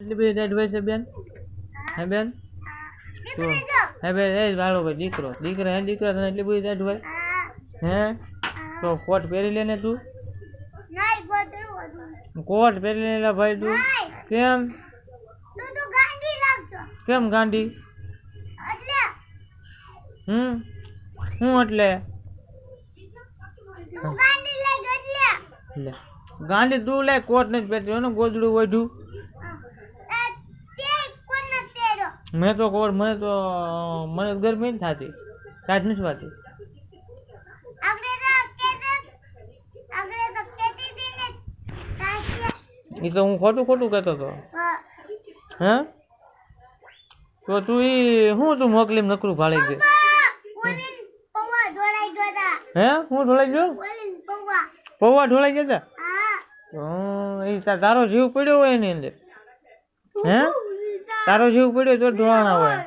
એટલી બધી ટાઈટ હોય છે બેન? હે બેન? શું? હે બેન એ વાળો ભાઈ દીકરો દીકરા હે દીકરા તને એટલી બધી ટાઈટ હોય? હે તો કોટ પહેરી લે ને તું. કોટ પહેરી લે ભાઈ તું. કેમ કેમ ગાંડી? હું એટલે ગાંડી તું લે કોટ નથી પહેરતી ને ગોદડું ઓઢ્યું. મેં તો કોટ મને ગરમી નથી થતી કાંઈ નથી થતી. એ તો હું ખોટું ખોટું કહેતો હતો. હે તો તું શું તું મોકલી નકરું ભાળી ગઈ? હે હું ઢોળાઈ ગયો? પૌવા ઢોળાઈ ગયા હતા? તારો જીવ પડ્યો હોય એની અંદર. હે તારો જીવ પડ્યો તો ઢોળાણા હોય.